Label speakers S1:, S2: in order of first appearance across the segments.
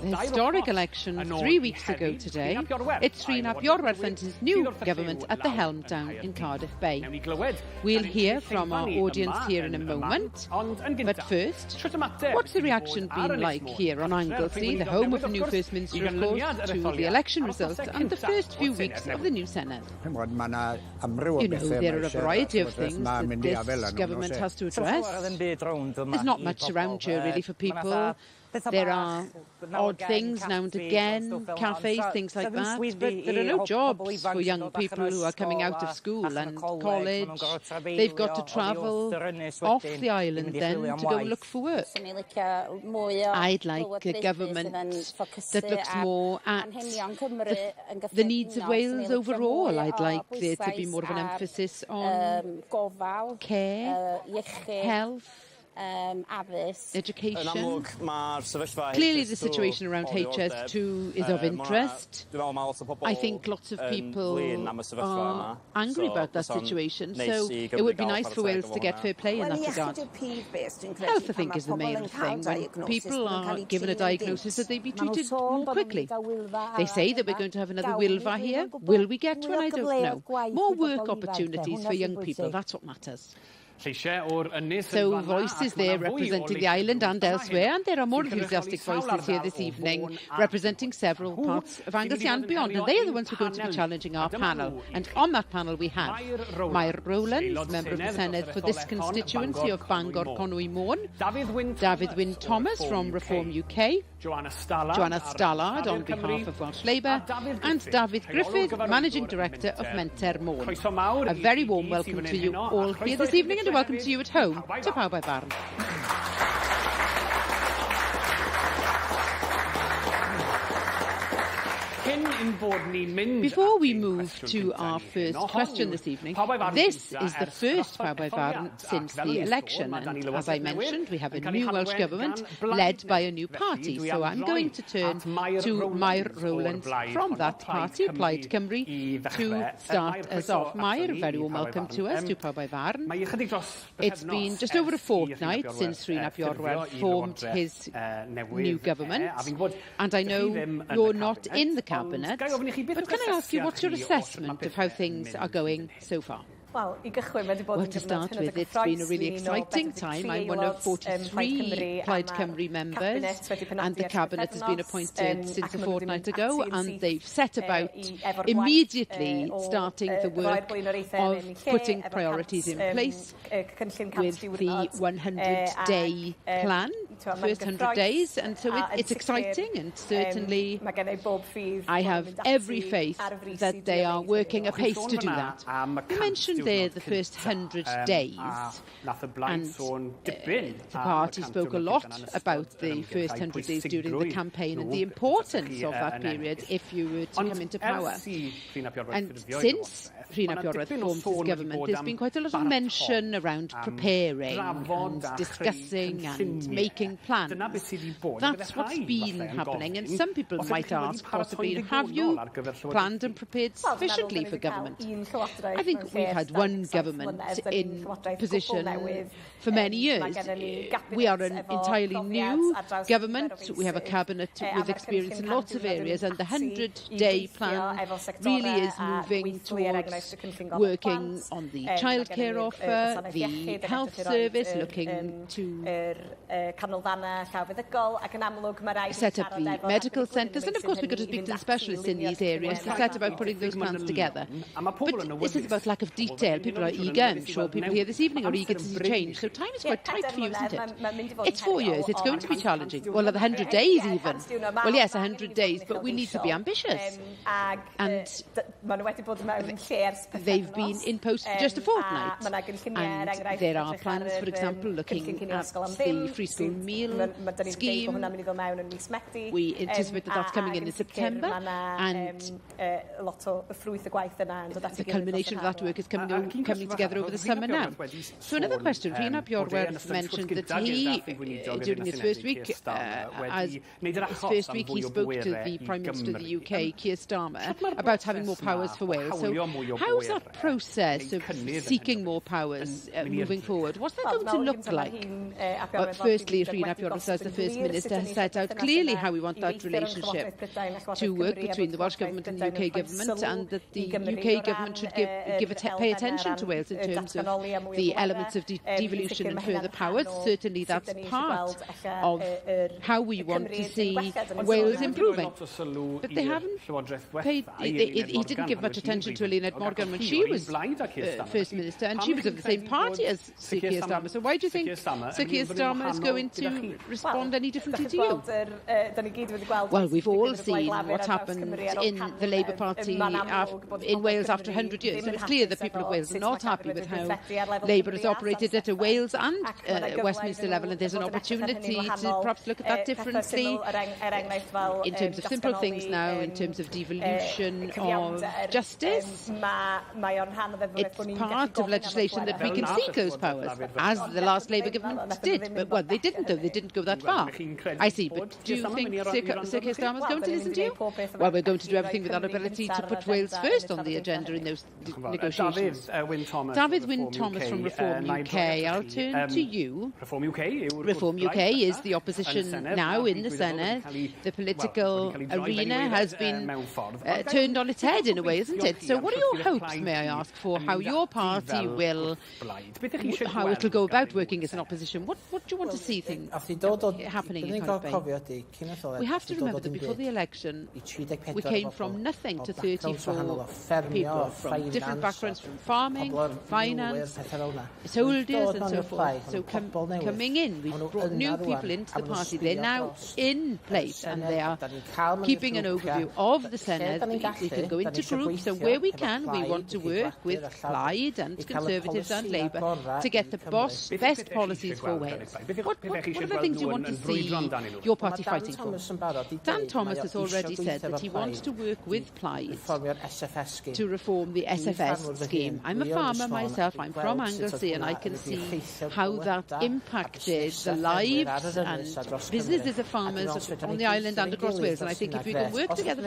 S1: historic election 3 weeks ago today. It's Rhun ap Iorwerth and his new government at the helm down in Cardiff Bay. We'll hear from our audience here in a moment, but first, what's the reaction been like here on Anglesey, the home of the new First Minister, of course, to the election result and the first few weeks of the new Senedd? You know, there are a variety of things that this government has to address. There's not much around here really for people. There are odd things now and again, cafes, things like that, but there are no jobs for young people who are coming out of school and college. They've got to travel off the island then to go look for work. I'd like a government that looks more at the needs of Wales overall. I'd like there to be more of an emphasis on care, health, education. Clearly the situation around HS2 is of interest. I think lots of people are angry about that situation, so it would be nice for Wales to get fair play in that regard. Health, I think, is the main thing. When people are given a diagnosis, that they be treated more quickly. They say that we're going to have another Wilfa here. Will we get one? I don't know. More work opportunities for young people, that's what matters. So voices there representing the island and elsewhere, and there are more enthusiastic voices here this evening representing several parts of Anglesey and beyond, and they are the ones who are going to be challenging our panel. And on that panel we have Mair Rowland, member of the Senedd for this constituency of Bangor Conwy Môn, David Wyn Thomas from Reform UK, Joanna Stallard on behalf of Welsh Labour, and David Griffith, Managing Director of Menter Môn. A very warm welcome to you all here this evening, and a welcome to you at home to Pawb by Farn. Before we move to our first question this evening, this is the first Pawb by Farn since the election, and as I mentioned, we have a new Welsh government led by a new party, so I'm going to turn to Mair Rowland from that party, Plaid Cymru, to start us off. Mair, a very warm welcome to us, to Pawb by Farn. It's been just over a fortnight since Rhun ap Iorwerth formed his new government, and I know you're not in the cabinet, but can I ask you, what's your assessment of how things are going so far? Well, to start with, it's been a really exciting time. I'm one of 43 Plaid Cymru members, and the Cabinet has been appointed since a fortnight ago, and they've set about immediately starting the work of putting priorities in place with the 100-day plan, first 100 days, and so it's exciting, and certainly I have every faith that they are working apace to do that. You mentioned there the first 100 days, and the party spoke a lot about the first 100 days during the campaign and the importance of that period if you were to come into power. And since Rhun ap Iorwerth formed his government, there's been quite a lot of mention around preparing and discussing and making plans. That's what's been happening, and some people might ask possibly, have you planned and prepared sufficiently for government? I think we've had one government in position for many years. We are an entirely new government. We have a cabinet with experience in lots of areas, and the 100-day plan really is moving towards working on the childcare offer, the health service, looking to set up the medical centres, and of course we've got to speak to the specialists in these areas to set about putting those plans together. But this is about lack of detail. People are eager, I'm sure people here this evening are eager to see change, so time is quite tight for you, isn't it? It's 4 years, it's going to be challenging. Well, another 100 days even. Well, yes, 100 days, but we need to be ambitious. And they've been in post for just a fortnight. And there are plans, for example, looking at the free school meal scheme. We anticipate that that's coming in September, and the culmination of that work is coming together over the summer now. So another question. Rhun ap Iorwerth mentioned that he, during his first week, he spoke to the Prime Minister of the UK, Keir Starmer, about having more powers for Wales. So How's that process of seeking more powers moving forward? What's that going to look like? Firstly, Rhun ap Iorwerth, as the First Minister, has set out clearly how we want that relationship to work between the Welsh Government and the UK Government, and that the UK Government should pay attention to Wales in terms of the elements of devolution and further powers. Certainly that's part of how we want to see Wales improving. But they haven't paid... He didn't give much attention to Eluned Morgan when she was First Minister, and she was of the same party as Sir Keir Starmer. So why do you think Sir Keir Starmer is going to respond any differently to you? Well, we've all seen what happened in the Labour Party in Wales after 100 years. So it's clear that people of Wales are not happy with how Labour has operated at a Wales and Westminster level, and there's an opportunity to perhaps look at that differently in terms of simple things now, in terms of devolution of justice. It's part of legislation that we can seek those powers, as the last Labour government did. But, well, they didn't, though. They didn't go that far. I see. But do you think Sir Keir Starmer is going to listen to you? Well, we're going to do everything with our ability to put Wales first on the agenda in those negotiations. David Wynne-Thomas from Reform UK. I'll turn to you. Reform UK is the opposition now in the Senedd. The political arena has been turned on its head in a way, isn't it? So what are your hopes, may I ask, for how your party will, how it will go about working as an opposition? What do you want to see things happening in campaign? We have to remember that before the election, we came from nothing to 34 people from different backgrounds, from farming, finance, soldiers and so forth. So coming in, we've brought new people into the party. They're now in place and they are keeping an overview of the Senedd. We can go into groups, and where we can, we want to work with Plaid and Conservatives and Labour to get the best policies for Wales. What are the things you want to see your party fighting for? Dan Thomas has already said that he wants to work with Plaid to reform the SFS scheme. I'm a farmer myself, I'm from Anglesey, and I can see how that impacted the lives and businesses of farmers on the island and across Wales, and I think if we can work together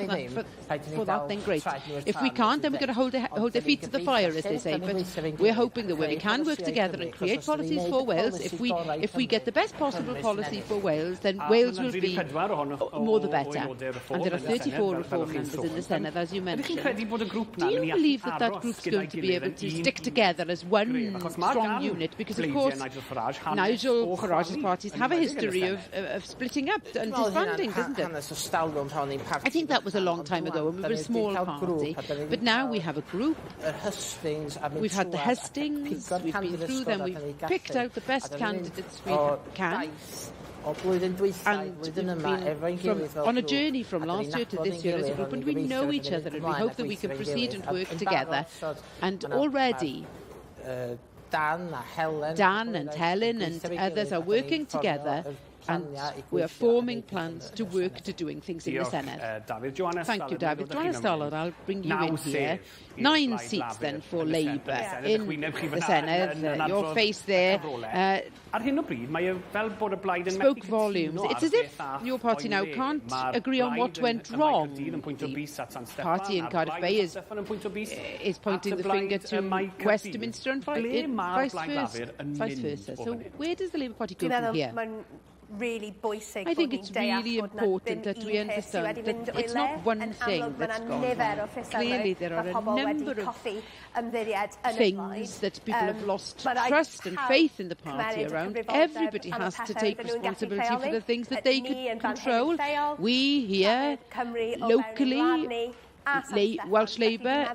S1: for that, then great. If we can't, then we've got to hold their feet to the fire, as they say. But we're hoping that when we can work together and create policies for Wales, if we get the best possible policy for Wales, then Wales will be more the better. And there are 34 reform members in the Senedd, as you mentioned. Do you believe that that group's going to be able to stick together as one strong unit? Because, of course, Nigel Farage's parties have a history of splitting up and disbanding, doesn't it? I think that was a long time ago, and we were a small party. But now we have a group. We've had the hustings, we've been through them, we've picked out the best candidates we can. And we've been on a journey from last year to this year as a group, and we know each other, and we hope that we can proceed and work together. And already Dan and Helen and others are working together, and we are forming plans to work to doing things in the Senedd. Thank you, David. Joanna Stallard, I'll bring you in here. 9 seats then for Labour in the Senedd. Your face there spoke volumes. It's as if your party now can't agree on what went wrong. The party in Cardiff Bay is pointing the finger to Westminster and vice versa. So where does the Labour Party go from here? I think it's really important that we understand that it's not one thing that's gone wrong. Clearly, there are a number of things that people have lost trust and faith in the party around. Everybody has to take responsibility for the things that they can control. We here, locally, Welsh Labour,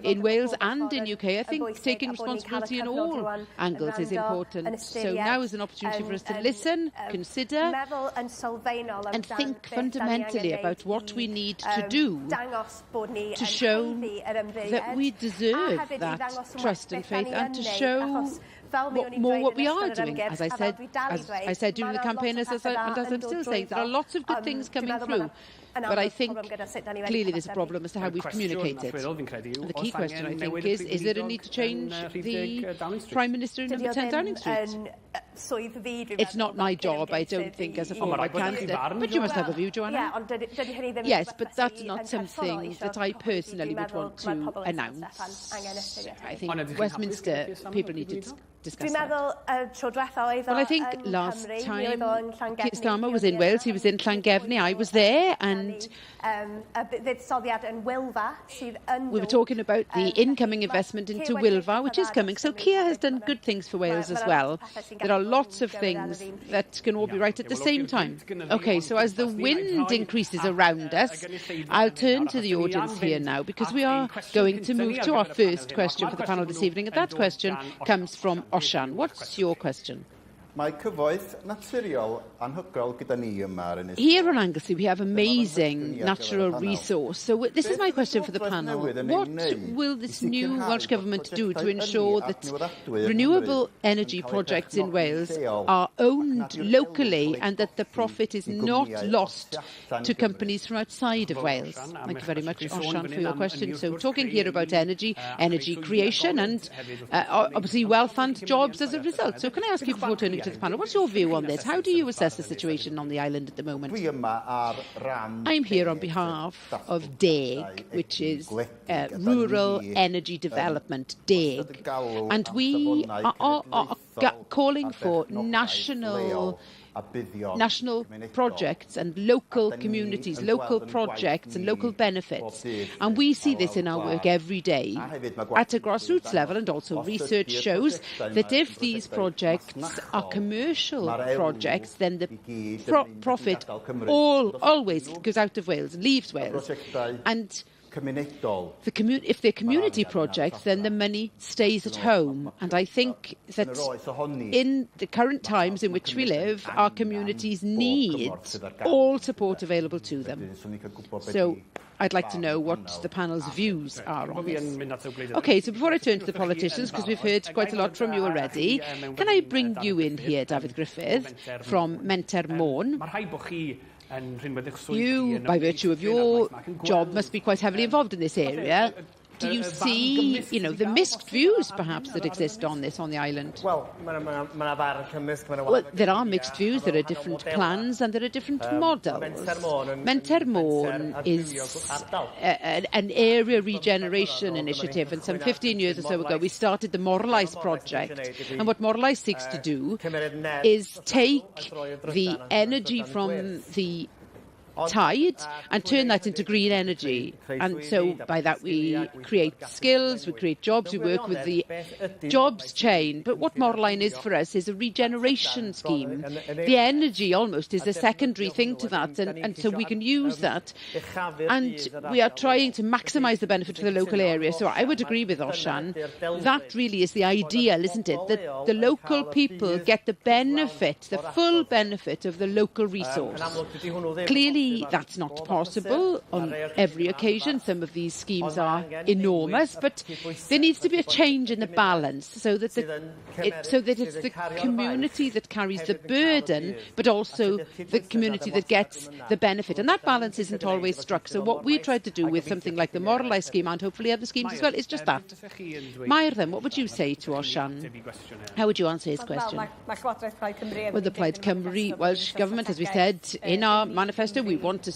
S1: in Wales and in UK, I think taking responsibility in all angles is important. So now is an opportunity for us to listen, consider, and think fundamentally about what we need to do to show that we deserve that trust and faith, and to show more what we are doing. As I said during the campaign, and as I'm still saying, there are lots of good things coming through. But I think clearly there's a problem as to how we've communicated. And the key question, I think, is there a need to change the Prime Minister in number 10 Downing Street? It's not my job, I don't think, as a former candidate. But you must have a view, Joanna. Yes, but that's not something that I personally would want to announce. I think Westminster people need to discuss that. Well, I think last time Keir Starmer was in Wales, he was in Llangefni, I was there, and we were talking about the incoming investment into Wilfa, which is coming. So Keir has done good things for Wales as well. There are lots of things that can all be right at the same time. OK, so as the wind increases around us, I'll turn to the audience here now, because we are going to move to our first question for the panel this evening. And that question comes from Osian. What's your question? Here on Anglesey, we have amazing natural resource. So this is my question for the panel. What will this new Welsh Government do to ensure that renewable energy projects in Wales are owned locally and that the profit is not lost to companies from outside of Wales? Thank you very much, Osian, for your question. So talking here about energy creation and obviously wealth and jobs as a result. So can I ask you, before turning to the panel, what's your view on this? How do you assess the situation on the island at the moment? I'm here on behalf of DEG, which is Rural Energy Development, DEG. And we are calling for national projects and local communities, local projects and local benefits. And we see this in our work every day at a grassroots level, and also research shows that if these projects are commercial projects, then the profit always goes out of Wales, leaves Wales. And if they're community projects, then the money stays at home. And I think that in the current times in which we live, our communities need all support available to them. So I'd like to know what the panel's views are on this. OK, so before I turn to the politicians, because we've heard quite a lot from you already, can I bring you in here, David Griffith, from Menter Môn? You, by virtue of your job, must be quite heavily involved in this area. Do you see, the mixed views, perhaps, that exist on this on the island? Well, there are mixed views. There are different plans and there are different models. Menter Môn is an area regeneration initiative, and some 15 years or so ago we started the Morlais project. And what Morlais seeks to do is take the energy from the tide and turn that into green energy. And so by that we create skills, we create jobs, we work with the jobs chain. But what Morlaen is for us is a regeneration scheme. The energy almost is a secondary thing to that, and so we can use that. And we are trying to maximise the benefit for the local area. So I would agree with Osian. That really is the ideal, isn't it? That the local people get the benefit, the full benefit of the local resource. Clearly, that's not possible on every occasion. Some of these schemes are enormous, but there needs to be a change in the balance so that it's the community that carries the burden, but also the community that gets the benefit. And that balance isn't always struck. So what we tried to do with something like the Morlais scheme, and hopefully other schemes as well, is just that. Mair, then, what would you say to Osian? How would you answer his question? Well, the Plaid Cymru Welsh Government, as we said in our manifesto, we want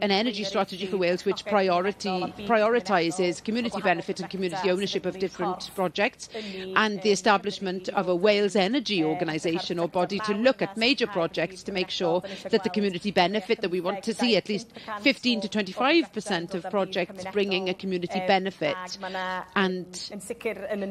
S1: an energy strategy for Wales which prioritises community benefit and community ownership of different projects, and the establishment of a Wales Energy Organisation or body to look at major projects to make sure that the community benefit, that we want to see at least 15 to 25% of projects bringing a community benefit. And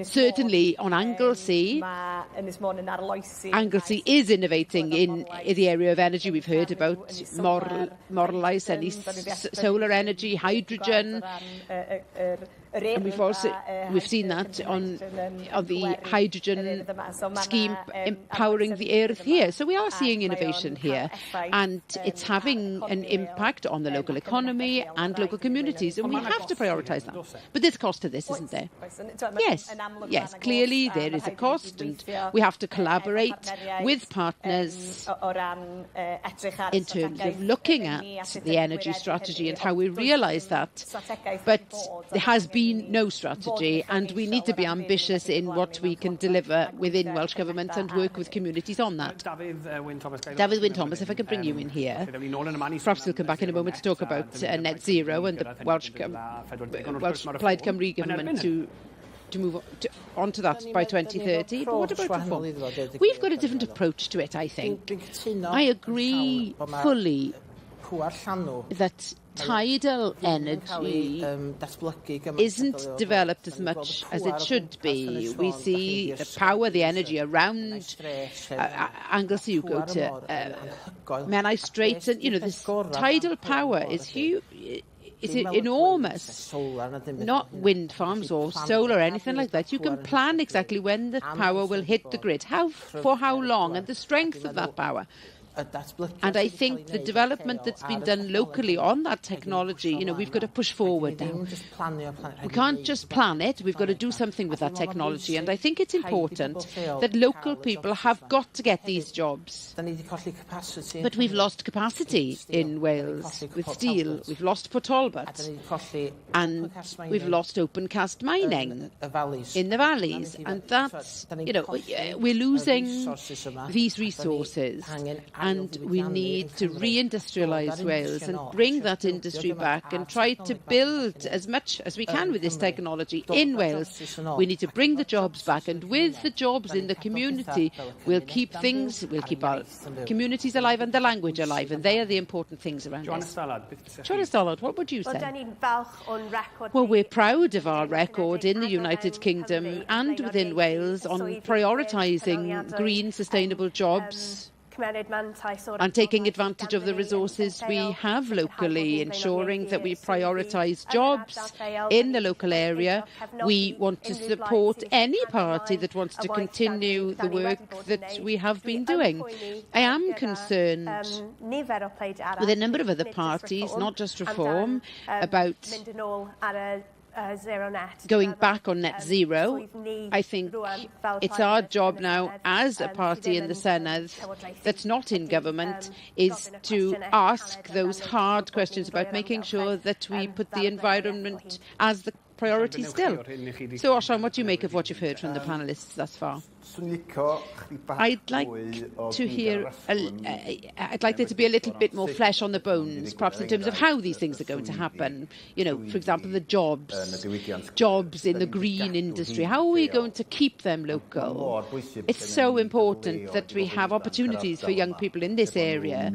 S1: certainly on Anglesey, Anglesey is innovating in the area of energy. We've heard about Morlais, any solar energy, hydrogen. And we've seen that on the hydrogen scheme empowering the earth here. So we are seeing innovation here, and it's having an impact on the local economy and local communities, and we have to prioritise that. But there's cost to this, isn't there? Yes, clearly there is a cost, and we have to collaborate with partners in terms of looking at the energy strategy and how we realise that. But there has been no strategy, and we need to be ambitious in what we can deliver within Welsh Government and work with communities on that. David Wyn-Thomas, if I could bring you in here. Perhaps we'll come back in a moment to talk about net zero and the Welsh Plaid Cymru Government to move on to that by 2030. But what about reform? We've got a different approach to it, I think. I agree fully that tidal energy isn't developed as much as it should be. We see the power, the energy around Anglesey. You go to Menai Strait, and this tidal power is huge. It's enormous. Not wind farms or solar or anything like that. You can plan exactly when the power will hit the grid, for how long, and the strength of that power. And I think the development that's been done locally on that technology, we've got to push forward now. We can't just plan it, we've got to do something with that technology. And I think it's important that local people have got to get these jobs. But we've lost capacity in Wales with steel. We've lost Port Talbot. And we've lost open cast mining in the valleys. And that's, we're losing these resources. And we need to reindustrialise Wales and bring that industry back and try to build as much as we can with this technology in Wales. We need to bring the jobs back, and with the jobs in the community, we'll keep our communities alive and the language alive, and they are the important things around us. Siôn Eisteddfod, what would you say? Well, we're proud of our record in the United Kingdom and within Wales on prioritising green, sustainable jobs and taking advantage of the resources we have locally, ensuring that we prioritise jobs in the local area. We want to support any party that wants to continue the work that we have been doing. I am concerned with a number of other parties, not just Reform, about going back on net zero. I think it's our job now as a party in the Senedd that's not in government is to ask those hard questions about making sure that we put the environment as the priority still. So, Osian, what do you make of what you've heard from the panellists thus far? I'd like to hear, I'd like there to be a little bit more flesh on the bones, perhaps in terms of how these things are going to happen. For example, the jobs in the green industry. How are we going to keep them local? It's so important that we have opportunities for young people in this area,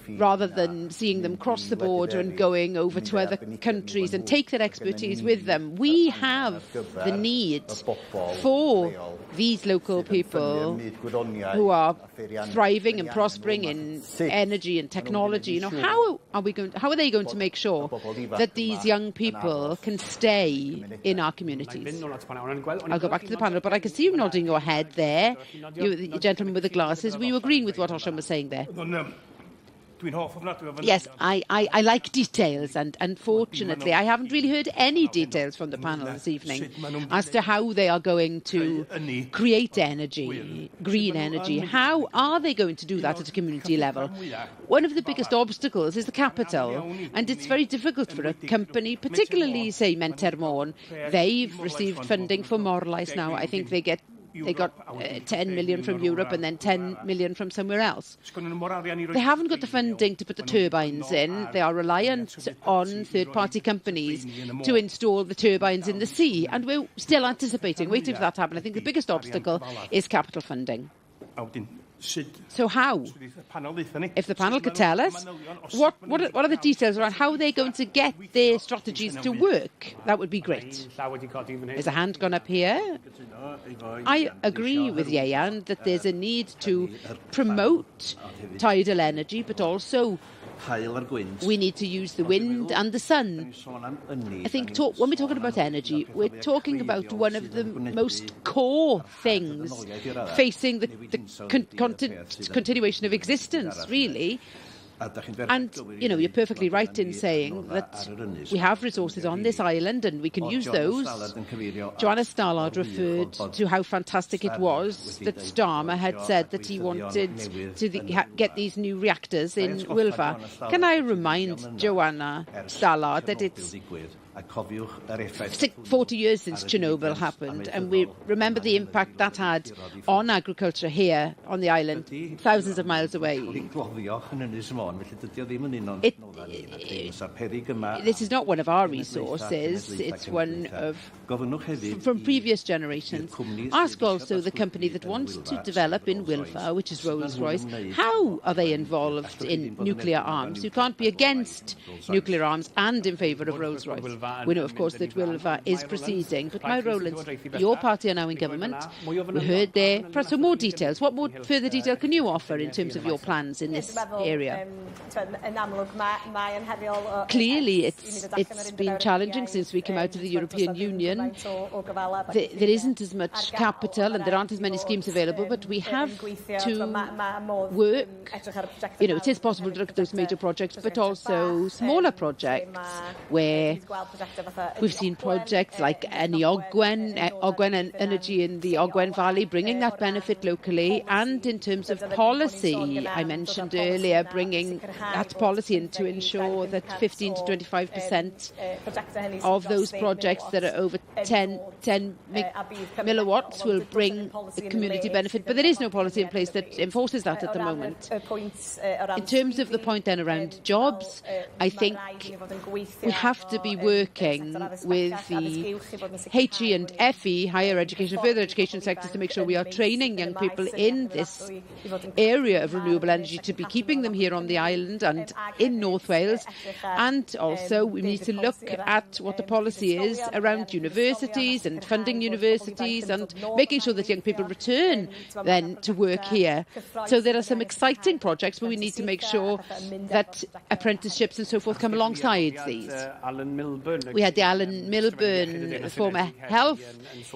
S1: rather than seeing them cross the border and going over to other countries and take their expertise with them. We have the need for these local people who are thriving and prospering in energy and technology. How are they going to make sure that these young people can stay in our communities? I'll go back to the panel, but I can see you nodding your head there. You, the gentleman with the glasses, were you agreeing with what Osian was saying there? Yes, I like details, and unfortunately I haven't really heard any details from the panel this evening as to how they are going to create energy, green energy. How are they going to do that at a community level? One of the biggest obstacles is the capital, and it's very difficult for a company, particularly, say, Menter Môn. They've received funding for Morlais now. I think they got 10 million from Europe and then 10 million from somewhere else. They haven't got the funding to put the turbines in. They are reliant on third-party companies to install the turbines in the sea. And we're still anticipating, waiting for that to happen. I think the biggest obstacle is capital funding. So how? If the panel could tell us, what are the details around how they're going to get their strategies to work, that would be great. There's a hand gone up here. I agree with Ieuan that there's a need to promote tidal energy, but also We need to use the wind and the sun. I think when we're talking about energy, we're talking about one of the most core things facing the continuation of existence, really. And, you know, you're perfectly right in saying that we have resources on this island and we can use those. Joanna Stallard referred to how stfantastic it was that Starmer had said that he wanted to get these new reactors in Wylfa. Can I remind Joanna Stallard that it's 40 years since Chernobyl happened, and we remember the impact that had on agriculture here on the island, thousands of miles away. This is not one of our resources, it's one of from previous generations. Ask also the company that wants to develop in Wylfa, which is Rolls-Royce, how are they involved in nuclear arms? You can't be against nuclear arms and in favour of Rolls-Royce. We know, of course, that Wylfa is proceeding, but my Rowlands, your party are now in government. We heard there. Perhaps for more details, what more further detail can you offer in terms of your plans in this area? Clearly, it's been challenging since we came out of the European Union. There isn't as much capital and there aren't as many schemes available, but we have to work. You know, it is possible to look at those major projects, but also smaller projects where we've seen projects like Ogwen Energy in the Ogwen Valley, bringing that benefit locally, and in terms of policy, I mentioned earlier, bringing that policy in to ensure that 15 to 25% of those projects that are over 10 milliwatts will bring a community benefit, but there is no policy in place that enforces that at the moment. In terms of the point then around jobs, I think we have to be working with the HE and FE, higher education, further education sectors, to make sure we are training young people in this area of renewable energy to be keeping them here on the island and in North Wales. And also we need to look at what the policy is around universities and funding universities and making sure that young people return then to work here. So there are some exciting projects where we need to make sure that apprenticeships and so forth come alongside these. We had the Alan Milburn, former Health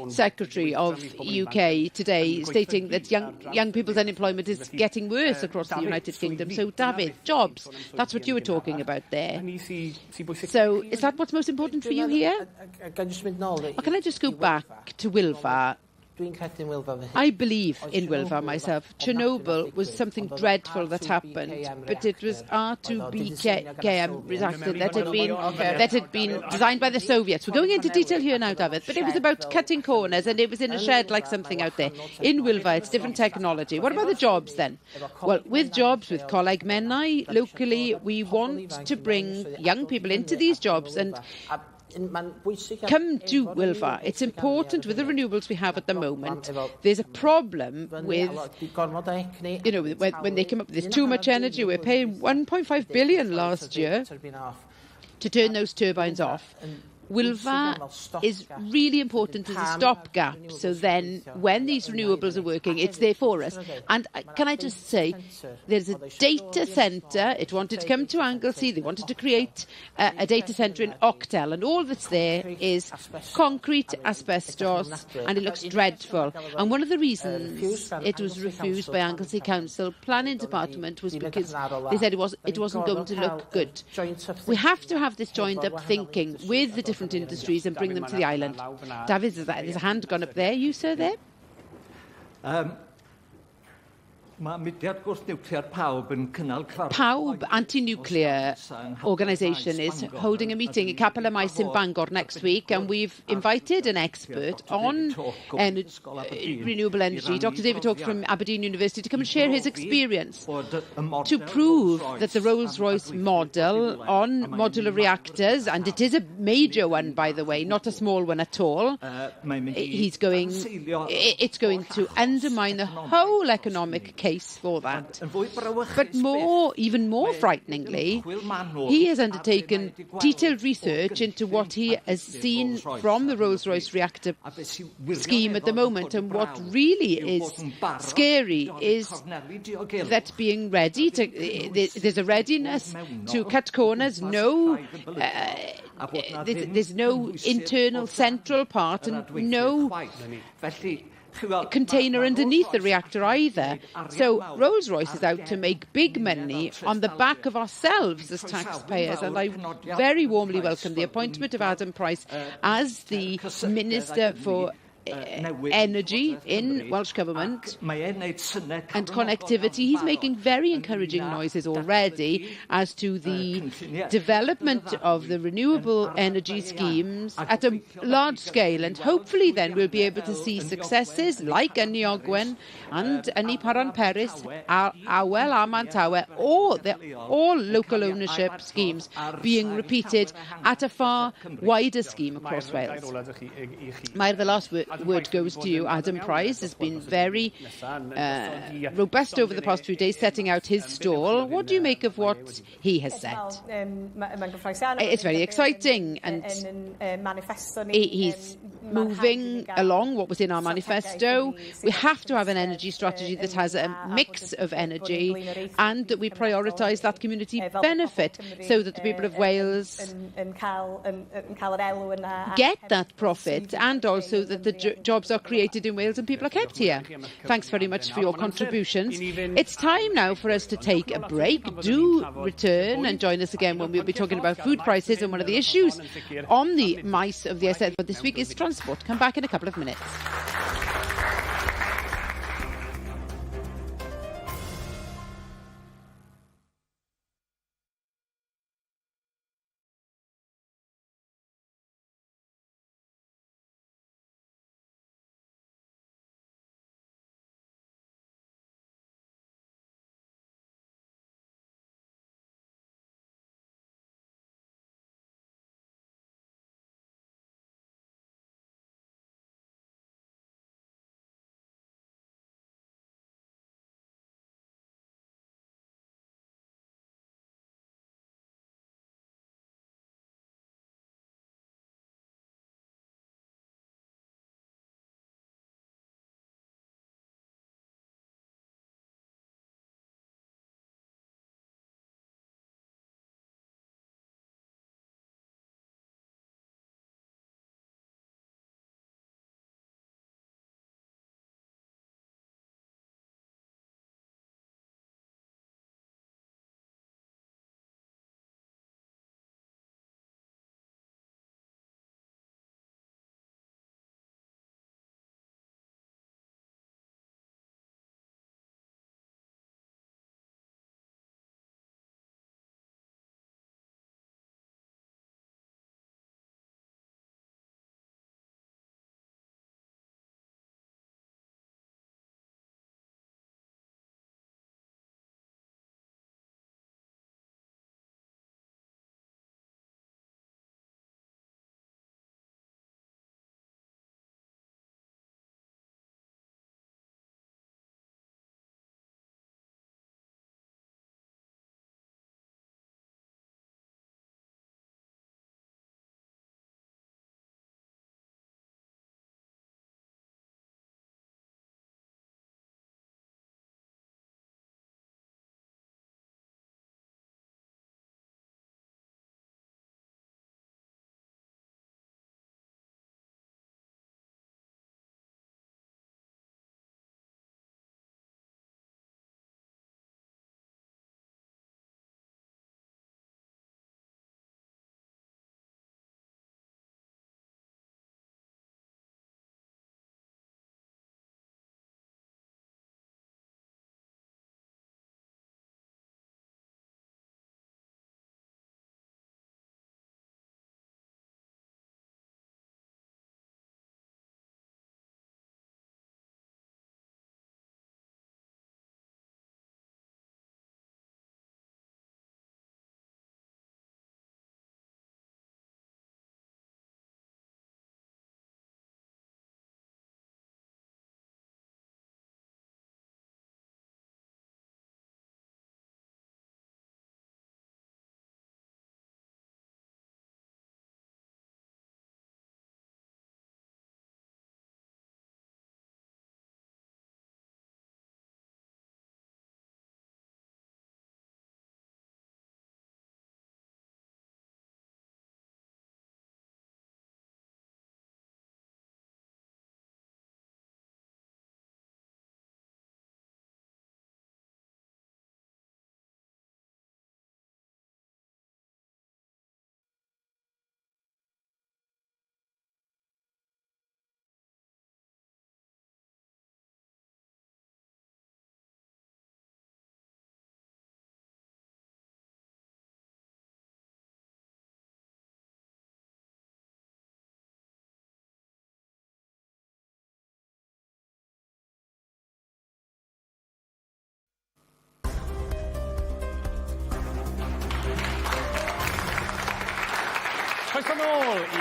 S1: Secretary of UK, today stating that young people's unemployment is getting worse across the United Kingdom. So, David, jobs, that's what you were talking about there. So, is that what's most important for you here? Or can I just go back to Wylfa? I believe in Wylfa myself. Chernobyl was something dreadful that happened, but it was R2BKM reactor that had been designed by the Soviets. We're going into detail here now, David, but it was about cutting corners, and it was in a shed like something out there. In Wylfa, it's different technology. What about the jobs then? Well, with jobs, with Coleg Menai, locally, we want to bring young people into these jobs and come to Wylfa. It's important with the renewables we have at the moment. There's a problem with, you know, when they come up, there's too much energy. We're paying 1.5 billion last year to turn those turbines off. Wylfa is really important as a stopgap, so then when these renewables are working, it's there for us. And can I just say, there's a data centre, it wanted to come to Anglesey, they wanted to create a data centre in Octel, and all that's there is concrete, asbestos, and it looks dreadful. And one of the reasons it was refused by Anglesey Council Planning Department was because they said it wasn't going to look good. We have to have this joined up thinking with the different industries and bring them to the island. David, there's a hand gone up there. You, sir, there? Pawb, anti-nuclear organisation, is holding a meeting in Capel y Maes in Bangor next week, and we've invited an expert on renewable energy, Dr David Hawke from Aberdeen University, to come and share his experience to prove that the Rolls-Royce model on modular reactors, and it is a major one, by the way, not a small one at all, it's going to undermine the whole economic case case for that. But even more frighteningly, he has undertaken detailed research into what he has seen from the Rolls-Royce reactor scheme at the moment, and what really is scary is that being ready to, there's a readiness to cut corners. There's no internal central part and no container underneath the reactor either. So Rolls-Royce is out to make big money on the back of ourselves as taxpayers, and I very warmly welcome the appointment of Adam Price as the Minister for Energy in Welsh Government and Connectivity. He's making very encouraging noises already as to the development of the renewable energy schemes at a large scale, and hopefully then we'll be able to see successes like Ynni Ogwen and Ynni Paran-Peris, Awel a Mantawe, or all local ownership schemes being repeated at a far wider scheme across Wales. Mair, the last word goes to you. Adam Price has been very robust over the past few days, setting out his stall. What do you make of what he has said? It's very exciting, and he's moving along what was in our manifesto. We have to have an energy strategy that has a mix of energy, and that we prioritise that community benefit so that the people of Wales get that profit, and also that the jobs are created in Wales and people are kept here. Thanks very much for your contributions. It's time now for us to take a break. Do return and join us again when we'll be talking about food prices, and one of the issues on the mice of the Eisteddfod this week is transport. Come back in a couple of minutes.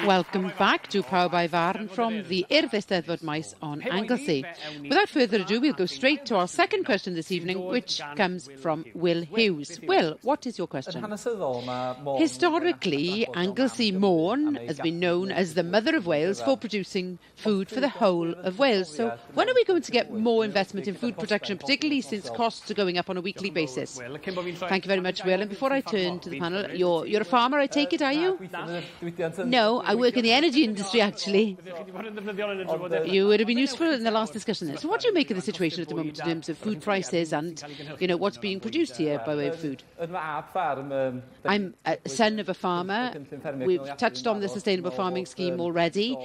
S1: Welcome back to Pawb by Farn from the Urdd Eisteddfod maes on Anglesey. Without further ado, we'll go straight to our second question this evening, which comes from Will Hughes. Will, what is your question? Historically, Anglesey Morn has been known as the mother of Wales for producing food for the whole of Wales. So when are we going to get more investment in food production, particularly since costs are going up on a weekly basis? Thank you very much, Will. And before I turn to the panel, you're a farmer, I take it, are you? No, I work in the energy industry, actually. You would have been useful in the last discussion. So what do you make of the situation at the moment in terms of food prices and, you know, what's being produced here by way of food? I'm a son of a farmer. We've touched on the sustainable farming scheme already.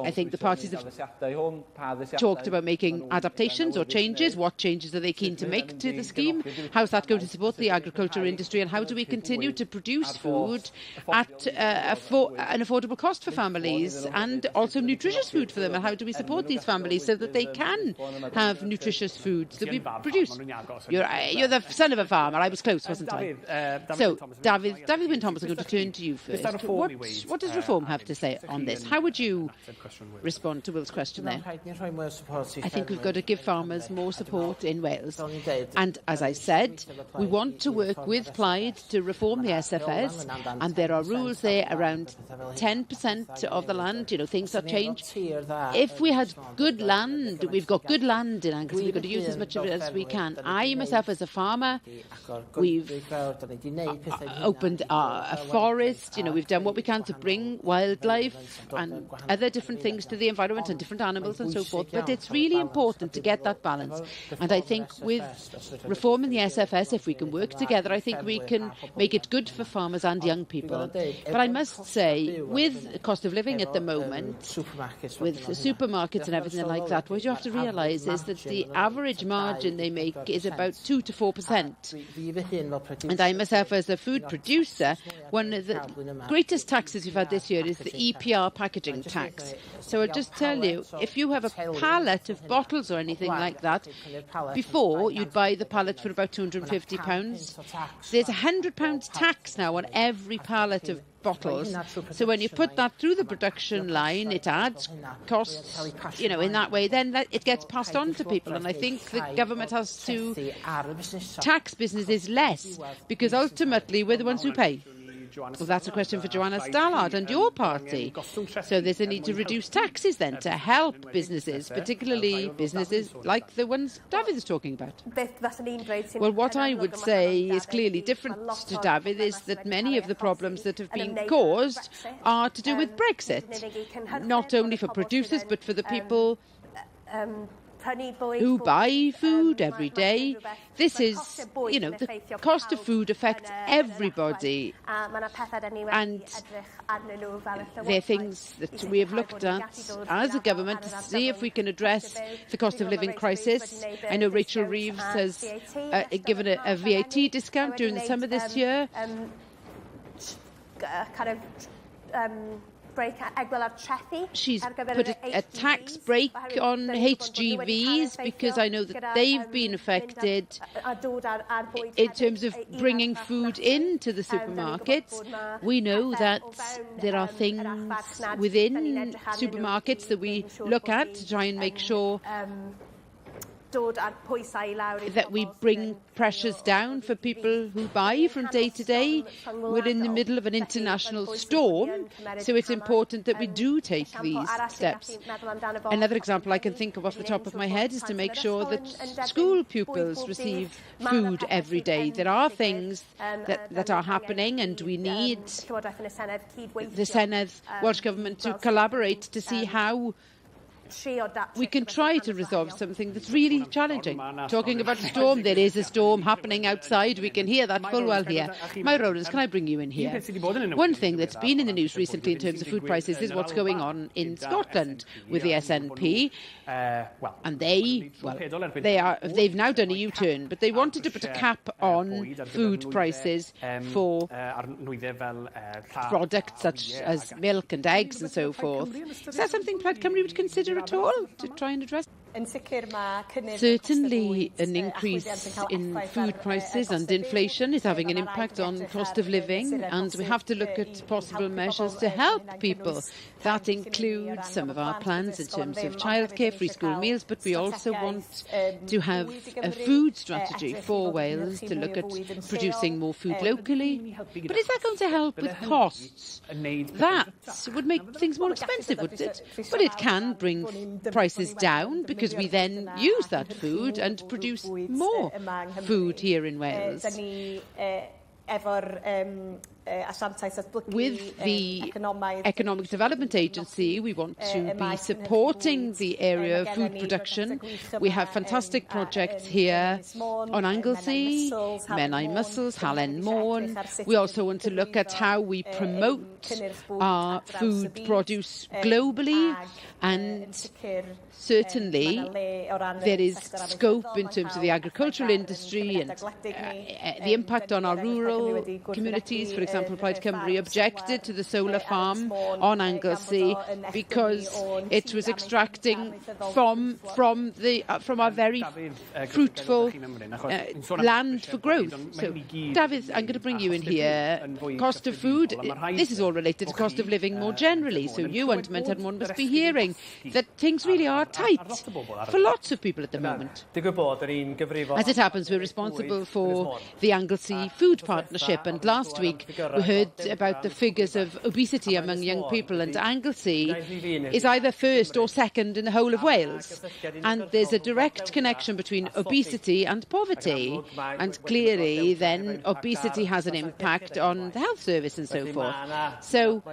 S1: I think the parties have talked about making adaptations or changes. What changes are they keen to make to the scheme? How's that going to support the agriculture industry, and how do we continue to produce food at an affordable cost for families, and also nutritious food for them? And how do we support these families so that they can have nutritious foods that we produce? You're the son of a farmer. I was close, wasn't I? So, David Wynne Thomas, I'm going to turn to you first. What does Reform have to say on this? How would you respond to Will's question there? I think we've got to give farmers more support in Wales. And as I said, we want to work with Plaid to reform the SFS, and there are rules there around 10% of the land. You know, things have changed. If we had good land, we've got good land in Anglesey, we've got to use as much of it as we can. I myself, as a farmer, we've opened a forest. You know, we've done what we can to bring wildlife and other different things to the environment and different animals and so forth. But it's really important to get that balance. And I think with reforming the SFS, if we can work together, I think we can make it good for farmers and young people. But I must say, with the cost of living at the moment, with the supermarkets and everything like that, what you have to realise is that the average margin they make is about 2 to 4%. And I myself, as a food producer, one of the greatest taxes we've had this year is the EPR packaging tax. So I'll just tell you, if you have a pallet of bottles or anything like that, before you'd buy the pallet for about £250. There's £100 tax now on every pallet of bottles. So when you put that through the production line, it adds costs, you know, in that way, then it gets passed on to people. And I think the government has to tax businesses less, because ultimately we're the ones who pay. Well, that's a question for Joanna Stallard and your party. So there's a need to reduce taxes then to help businesses, particularly businesses like the ones David is talking about. Well, what I would say is clearly different to David is that many of the problems that have been caused are to do with Brexit, not only for producers but for the people who buy food every day. This is, you know, the cost of food affects everybody, and they're things that we have looked at as a government to see if we can address the cost of living crisis. I know Rachel Reeves has given a VAT discount during the summer this year. She's put a tax break on HGVs because I know that they've been affected in terms of bringing food into the supermarkets. We know that there are things within supermarkets that we look at to try and make sure that we bring pressures down for people who buy from day to day. We're in the middle of an international storm, so it's important that we do take these steps. Another example I can think of off the top of my head is to make sure that school pupils receive food every day. There are things that are happening, and we need the Senedd Welsh Government to collaborate to see how we can try to resolve something that's really challenging. Talking about a storm, there is a storm happening outside. We can hear that full well here. My Rowlands, can I bring you in here? One thing that's been in the news recently in terms of food prices is what's going on in Scotland with the SNP. And they've now done a U-turn, but they wanted to put a cap on food prices for products such as milk and eggs and so forth. Is that something Plaid Cymru would consider at all to try and address? Certainly, an increase in food prices and inflation is having an impact on cost of living, and we have to look at possible measures to help people. That includes some of our plans in terms of childcare, free school meals, but we also want to have a food strategy for Wales to look at producing more food locally. But is that going to help with costs? That would make things more expensive, wouldn't it? But it can bring prices down because we then use that food and produce more food here in Wales. With the Economic Development Agency, we want to be supporting the area of food production. We have fantastic projects here on Anglesey, Menai Mussels, Halen Morn. We also want to look at how we promote our food produce globally, and certainly there is scope in terms of the agricultural industry and the impact on our rural communities. For example, Plaid Cymru objected to the solar farm on Anglesey because it was extracting from our very fruitful land for growth. So, David, I'm going to bring you in here. Cost of food, this is all related to cost of living more generally. So you and Mentermon must be hearing that things really are tight for lots of people at the moment. As it happens, we're responsible for the Anglesey Food Partnership, and last week we heard about the figures of obesity among young people, and Anglesey is either first or second in the whole of Wales. And there's a direct connection between obesity and poverty, and clearly then obesity has an impact on the health service and so forth. So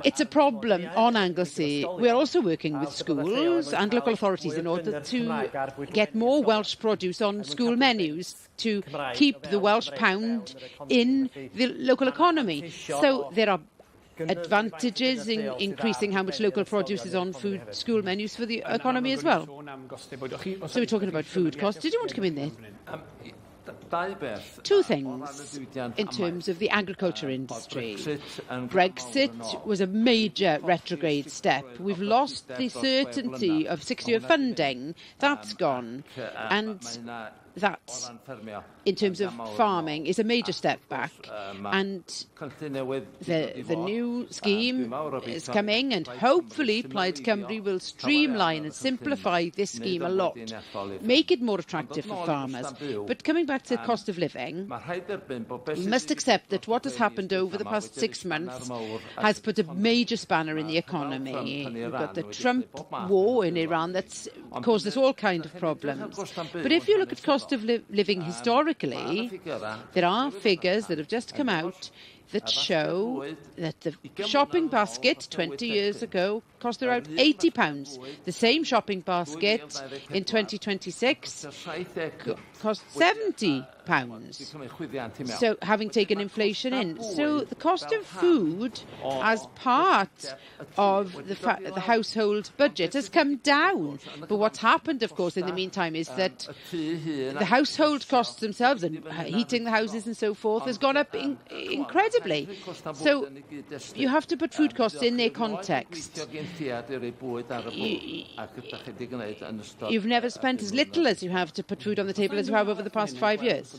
S1: it's a problem on Anglesey. We're also working with schools and local authorities in order to get more Welsh produce on school menus to keep the Welsh pound in the local economy. So there are advantages in increasing how much local produce is on food school menus for the economy as well. So we're talking about food costs. Did you want to come in there? Two things in terms of the agriculture industry. Brexit was a major retrograde step. We've lost the certainty of 6-year funding. That's gone. And that, in terms of farming, is a major step back. And the new scheme is coming, and hopefully Plaid Cymru will streamline and simplify this scheme a lot, make it more attractive for farmers. But coming back to cost of living, we must accept that what has happened over the past 6 months has put a major spanner in the economy. We've got the Trump war in Iran that's caused us all kinds of problems. But if you look at cost of living historically, there are figures that have just come out that show that the shopping basket 20 years ago cost around £80. The same shopping basket in 2026 cost £70. So having taken inflation in. So the cost of food as part of the household budget has come down. But what's happened, of course, in the meantime is that the household costs themselves and heating the houses and so forth has gone up incredibly. So you have to put food costs in their context. You've never spent as little as you have to put food on the table as you have over the past 5 years.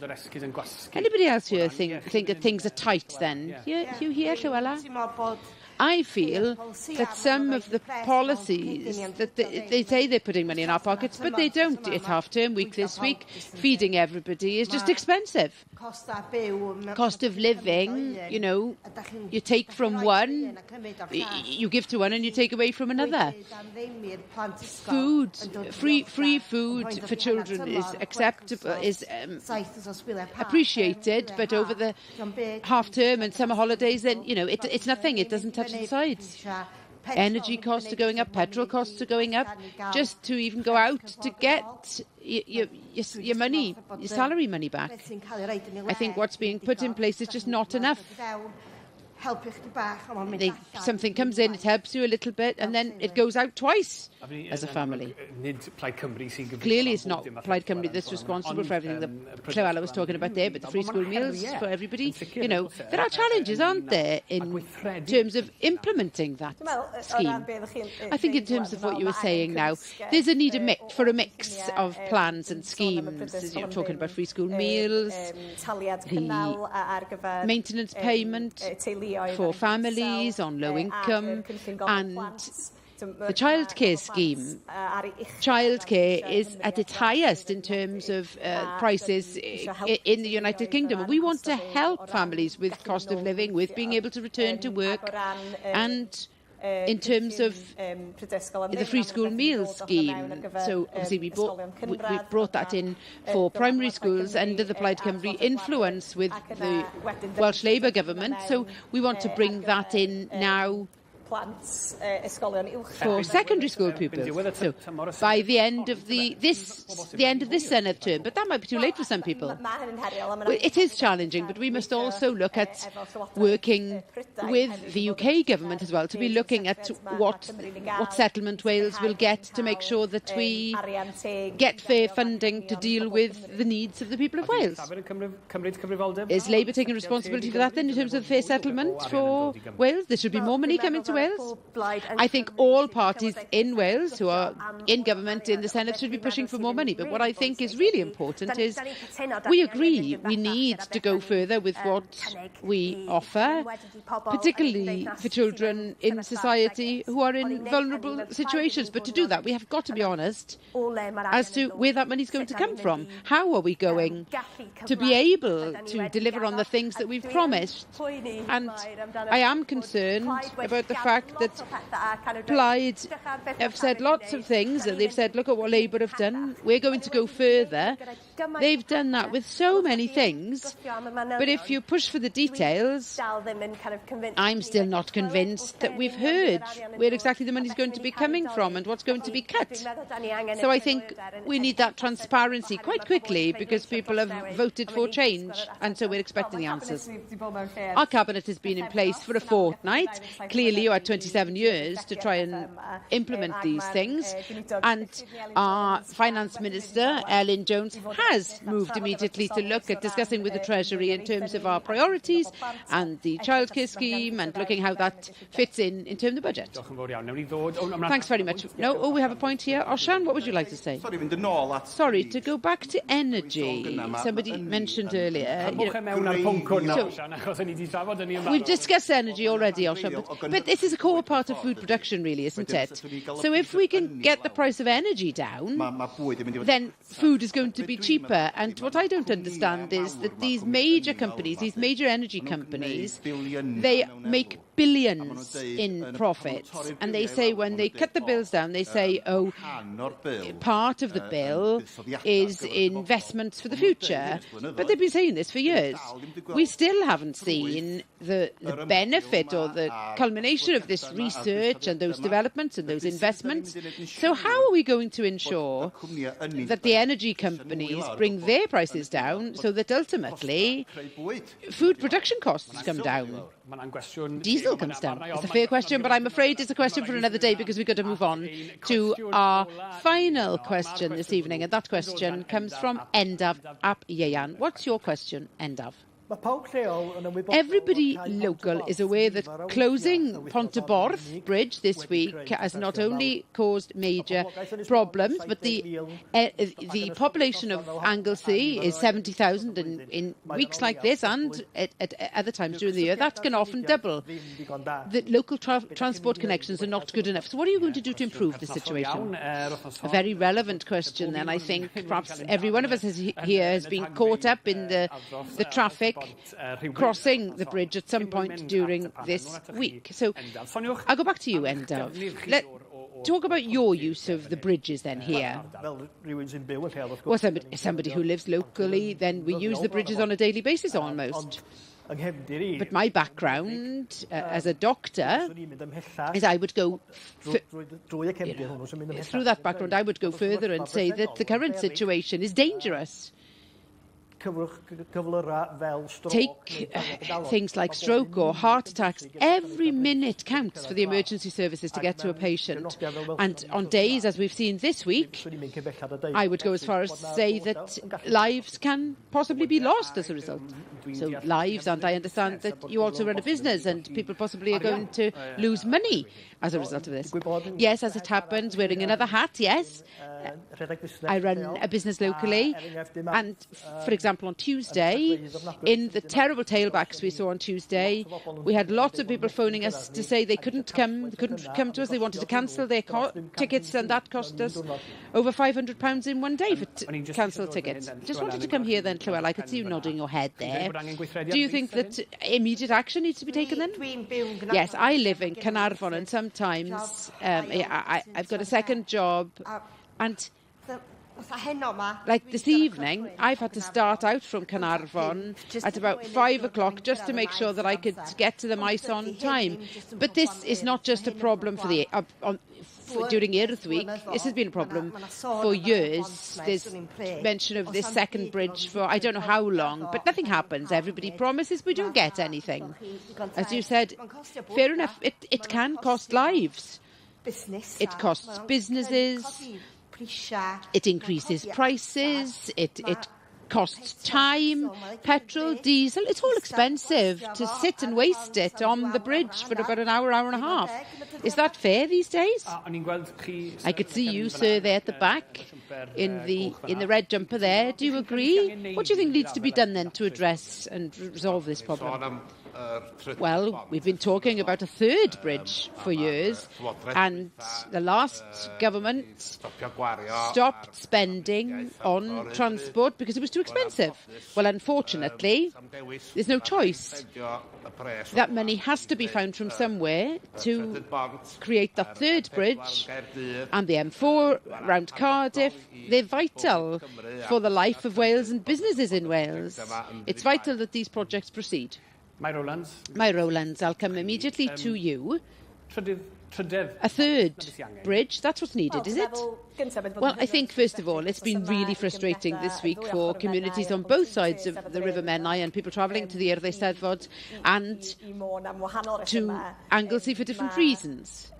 S1: Anybody else here think that things are tight then? You here, Llywela? I feel that some of the policies that they say they're putting money in our pockets, but they don't. It's half-term week this week. Feeding everybody is just expensive. Cost of living, you know, you take from one, you give to one and you take away from another. Food, free food for children is acceptable, is appreciated, but over the half-term and summer holidays, then, you know, it's nothing. It doesn't touch the sides. Energy costs are going up, petrol costs are going up. Just to even go out to get your money, your salary money back. I think what's being put in place is just not enough. something comes in, it helps you a little bit, and then it goes out twice as a family. Clearly, it's not Plaid Cymru that's responsible for everything that Llywela was talking about there, but the free school meals for everybody. You know, there are challenges, aren't there, in terms of implementing that scheme. I think in terms of what you were saying now, there's a need for a mix of plans and schemes. You're talking about free school meals, the maintenance payment for families on low income, and the childcare scheme. Childcare is at its highest in terms of prices in the United Kingdom. We want to help families with cost of living, with being able to return to work, and in terms of the free school meals scheme. So obviously we brought that in for primary schools under the Plaid Cymru influence with the Welsh Labour government. So we want to bring that in now for secondary school pupils. So by the end of this Senedd term, but that might be too late for some people. Well, it is challenging, but we must also look at working with the UK government as well, to be looking at what settlement Wales will get to make sure that we get fair funding to deal with the needs of the people of Wales. Is Labour taking responsibility for that then, in terms of fair settlement for Wales? There should be more money coming to Wales. I think all parties in Wales who are in government in the Senedd should be pushing for more money. But what I think is really important is we agree we need to go further with what we offer, particularly for children in society who are in vulnerable situations. But to do that, we have got to be honest as to where that money is going to come from. How are we going to be able to deliver on the things that we've promised? And I am concerned about the fact that Plaid have said lots of things, and they've said, look at what Labour have done, we're going to go further. They've done that with so many things, but if you push for the details, I'm still not convinced that we've heard where exactly the money's going to be coming from and what's going to be cut. So I think we need that transparency quite quickly, because people have voted for change, and so we're expecting the answers. Our cabinet has been in place for a fortnight. Clearly you had 27 years to try and implement these things, and our Finance Minister, Elin Jones, has moved immediately to look at discussing with the Treasury in terms of our priorities and the childcare scheme, and looking how that fits in terms of the budget. Thanks very much. No, we have a point here. Osian, what would you like to say? Sorry, to go back to energy. Somebody mentioned earlier. We've discussed energy already, Osian, but this is a core part of food production, really, isn't it? So if we can get the price of energy down, then food is going to be cheaper. And what I don't understand is that these major companies, these major energy companies, they make billions in profits, and they say when they cut the bills down, they say, oh, part of the bill is investments for the future. But they've been saying this for years. We still haven't seen the benefit or the culmination of this research and those developments and those investments. So how are we going to ensure that the energy companies bring their prices down so that ultimately food production costs come down? Diesel comes down. It's a fair question, but I'm afraid it's a question for another day, because we've got to move on to our final question this evening. And that question comes from Endav ap Ieyan. What's your question, Endav? Everybody local is aware that closing Pawb Bridge this week has not only caused major problems, but the population of Anglesey is 70,000, and in weeks like this and at other times during the year, that can often double. The local transport connections are not good enough. So what are you going to do to improve the situation? A very relevant question, then. I think perhaps every one of us here has been caught up in the traffic crossing the bridge at some point during this week. So I'll go back to you, Endav. Let's talk about your use of the bridges then here. Well, somebody who lives locally, then we use the bridges on a daily basis almost. But my background as a doctor is I would go through that background, I would go further and say that the current situation is dangerous. Take things like stroke or heart attacks. Every minute counts for the emergency services to get to a patient. And on days, as we've seen this week, I would go as far as to say that lives can possibly be lost as a result. So lives, and I understand that you also run a business and people possibly are going to lose money as a result of this. Yes, as it happens, wearing another hat, yes. I run a business locally, and for example on Tuesday, in the terrible tailbacks we saw on Tuesday, we had lots of people phoning us to say they couldn't come to us, they wanted to cancel their tickets, and that cost us over £500 in one day for cancelled tickets. Just wanted to come here then, Llewellyn, I could see you nodding your head there. Do you think that immediate action needs to be taken then? Yes, I live in Caernarfon, and sometimes I've got a second job, and like this evening, I've had to start out from Caernarfon at about 5 o'clock just to make sure that I could get to the mice on time. But this is not just a problem for the during Urdd week. This has been a problem for years. There's mention of this second bridge for I don't know how long, but nothing happens. Everybody promises, we don't get anything. As you said, fair enough, it can cost lives. It costs businesses. It increases prices, it costs time, petrol, diesel. It's all expensive to sit and waste it on the bridge for about an hour, hour and a half. Is that fair these days? I could see you, sir, there at the back in the red jumper there. Do you agree? What do you think needs to be done then to address and resolve this problem? Well, we've been talking about a third bridge for years, and the last government stopped spending on transport because it was too expensive. Well, unfortunately, there's no choice. That money has to be found from somewhere to create that third bridge, and the M4 around Cardiff. They're vital for the life of Wales and businesses in Wales. It's vital that these projects proceed. My Rowlands, I'll come immediately to you. A third bridge, that's what's needed, is it? Well, I think, first of all, it's been really frustrating this week for communities on both sides of the River Menai and people travelling to the Urdd Eisteddfod and to Anglesey for different reasons.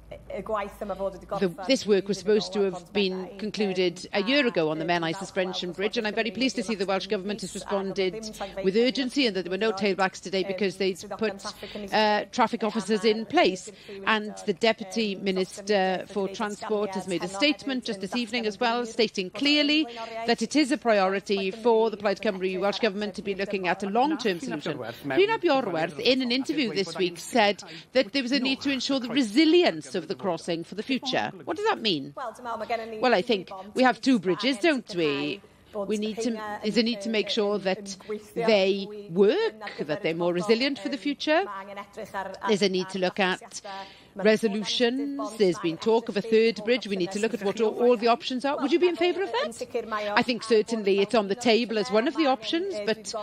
S1: This work was supposed to have been concluded a year ago on the Menai Suspension Bridge, and I'm very pleased to see the Welsh Government has responded with urgency and that there were no tailbacks today because they'd put traffic officers in place. And the Deputy Minister for Transport has made a statement just this evening as well, stating clearly that it is a priority for the Plaid Cymru Welsh Government to be looking at a long-term solution. Rhina Bjorwerth, in an interview this week, said that there was a need to ensure the resilience of the crossing for the future. What does that mean? Well, I think we have two bridges, don't we? There's a need to make sure that they work, that they're more resilient for the future. There's a need to look at resolutions. There's been talk of a third bridge. We need to look at what all the options are. Would you be in favour of that? I think certainly it's on the table as one of the options, but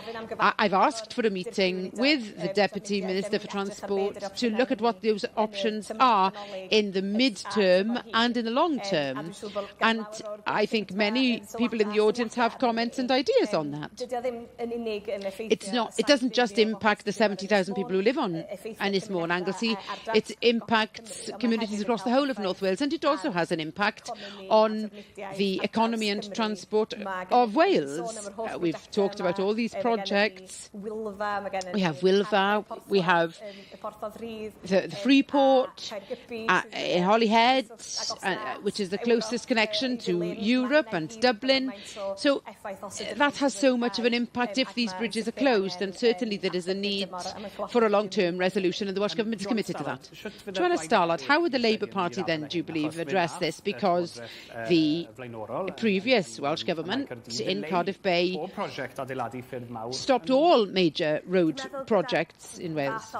S1: I've asked for a meeting with the Deputy Minister for Transport to look at what those options are in the mid-term and in the long term. And I think many people in the audience have comments and ideas on that. It doesn't just impact the 70,000 people who live on Ynysmore and Anglesey. It impacts communities across the whole of North Wales, and it also has an impact on the economy and transport of Wales. We've talked about all these projects. We have Wilfa, we have the Freeport in Holyhead, which is the closest connection to Europe and Dublin. So that has so much of an impact if these bridges are closed, and certainly there is a need for a long-term resolution, and the Welsh Government is committed to that. Joanna Starlard, how would the Labour Party then, do you believe, address this? Because the previous Welsh Government in Cardiff Bay stopped all major road projects in Wales.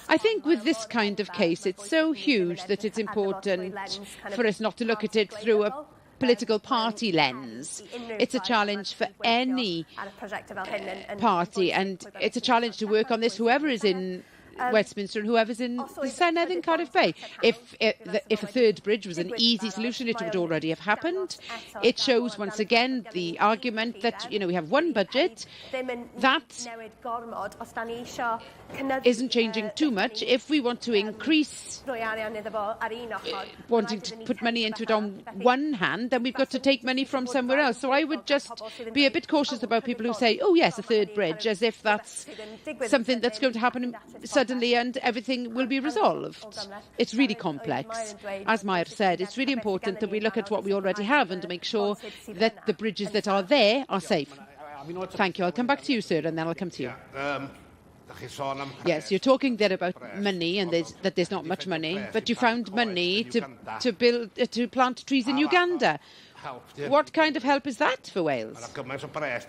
S1: I think with this kind of case, it's so huge that it's important for us not to look at it through a political party lens. It's a challenge for any party, and it's a challenge to work on this, whoever is in Westminster and whoever's in the Senedd in Cardiff Bay. If a third bridge was an easy solution, it would already have happened. It shows once again the argument that, we have one budget that isn't changing too much. If we want to increase wanting to put money into it on one hand, then we've got to take money from somewhere else. So I would just be a bit cautious about people who say, oh yes, a third bridge, as if that's something that's going to happen suddenly and everything will be resolved. It's really complex. As Mair said, it's really important that we look at what we already have and to make sure that the bridges that are there are safe. Thank you. I'll come back to you, sir, and then I'll come to you. Yes, you're talking there about money and that there's not much money, but you found money to plant trees in Uganda. What kind of help is that for Wales?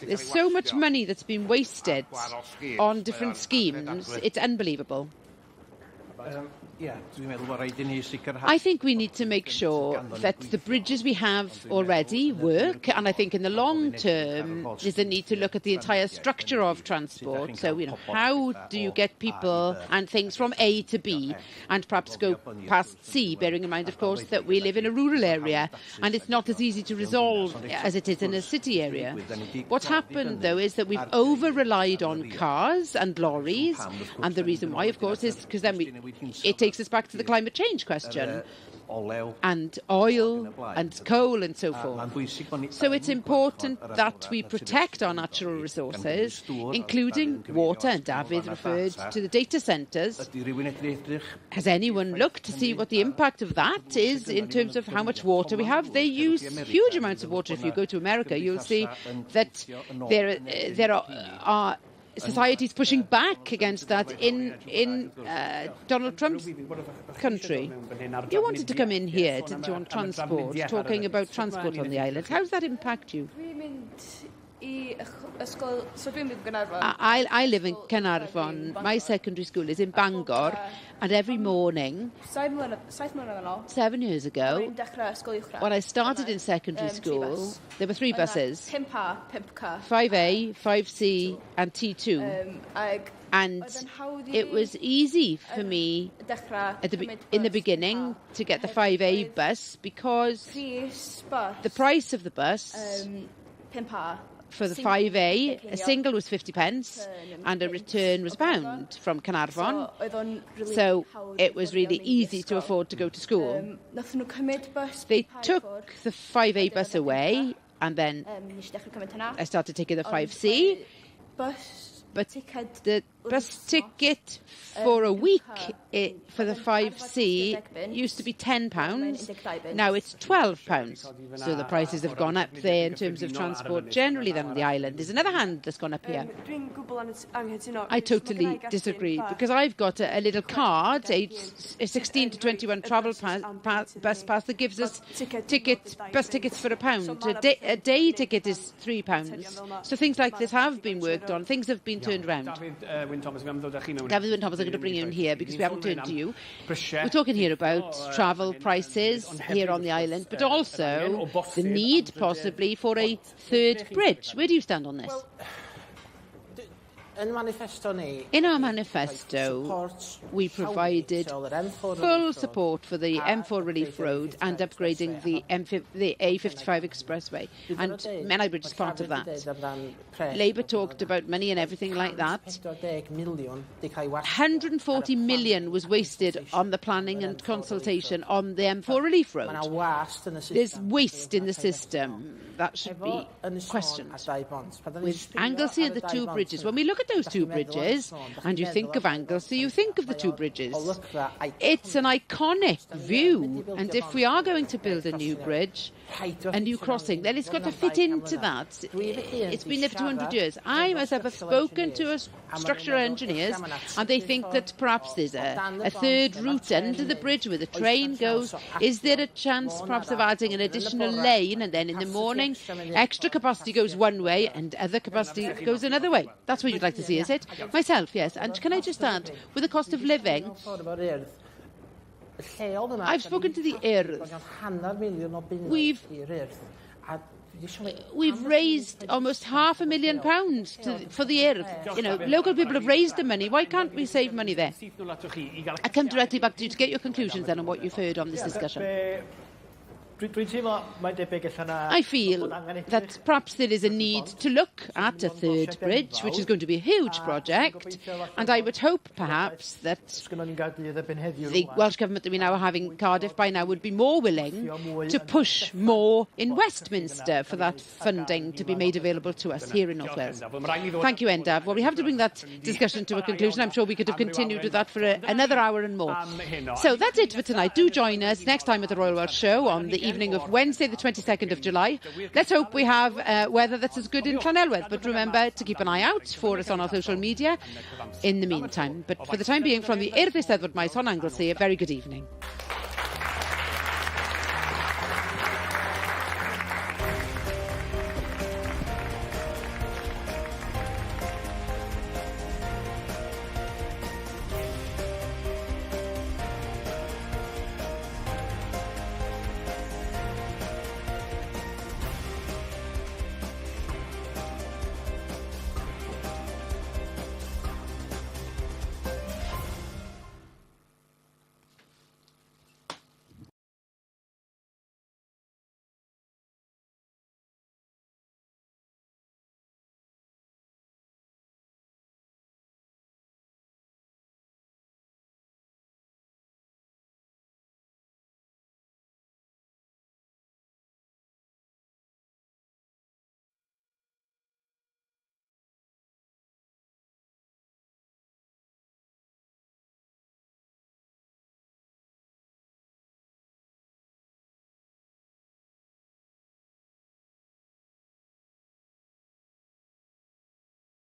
S1: There's so much money that's been wasted on different schemes. It's unbelievable. I think we need to make sure that the bridges we have already work, and I think in the long term there's a need to look at the entire structure of transport. So, how do you get people and things from A to B and perhaps go past C, bearing in mind, of course, that we live in a rural area and it's not as easy to resolve as it is in a city area. What's happened, though, is that we've over-relied on cars and lorries, and the reason why, of course, is because then it takes us back to the climate change question, and oil and coal and so forth. So it's important that we protect our natural resources, including water, and David referred to the data centres. Has anyone looked to see what the impact of that is in terms of how much water we have? They use huge amounts of water. If you go to America, you'll see that there are societies pushing back against that in Donald Trump's country. You wanted to come in here, didn't you, on transport, talking about transport on the island. How does that impact you? I live in Caernarfon. My secondary school is in Bangor, and every morning, 7 years ago, when I started in secondary school, there were 3 buses, 5A, 5C and T2. And it was easy for me in the beginning to get the 5A bus because the price of the bus for the 5A, a single was 50 pence and a return was £1 from Caernarfon. So it was really easy to afford to go to school. They took the 5A bus away, and then I started taking the 5C. But the bus ticket for a week for the 5C used to be £10. Now it's £12. So the prices have gone up there in terms of transport generally than on the island. There's another hand that's gone up here. I totally disagree, because I've got a little card, a 16 to 21 travel bus pass that gives us bus tickets for £1. A day ticket is £3. So things like this have been worked on. Things have been turned around. David Wyn Thomas, I'm going to bring you in here because we haven't turned to you. We're talking here about travel prices here on the island, but also the need possibly for a third bridge. Where do you stand on this? In our manifesto, we provided full support for the M4 Relief Road and upgrading the A55 Expressway, and Menai Bridge is part of that. Labour talked about money and everything like that. 140 million was wasted on the planning and consultation on the M4 Relief Road. There's waste in the system. That should be questioned. With Anglesey and the 2 bridges, when we look at those 2 bridges, and you think of Anglesey, you think of the 2 bridges. It's an iconic view, and if we are going to build a new bridge, a new crossing, then it's got to fit into that. It's been there for 200 years. I myself have spoken to structural engineers, and they think that perhaps there's a third route under the bridge where the train goes. Is there a chance perhaps of adding an additional lane, and then in the morning extra capacity goes one way and other capacity goes another way? That's what you'd like to see, is it? Myself, yes. And can I just add, with the cost of living, I've spoken to the Urdd. we've raised almost £500,000 for the Urdd. You know, local people have raised the money. Why can't we save money there? I come directly back to you to get your conclusions then on what you've heard on this discussion. I feel that perhaps there is a need to look at a third bridge, which is going to be a huge project, and I would hope perhaps that the Welsh Government that we now have in Cardiff by now would be more willing to push more in Westminster for that funding to be made available to us here in North Wales. Thank you, Endaf. Well, we have to bring that discussion to a conclusion. I'm sure we could have continued with that for another hour and more. So that's it for tonight. Do join us next time at the Royal Welsh Show on the evening of Wednesday the 22nd of July. Let's hope we have weather that's as good in Llanelwedd, but remember to keep an eye out for us on our social media in the meantime. But for the time being, from the Eisteddfod maes hon Anglesey, a very good evening.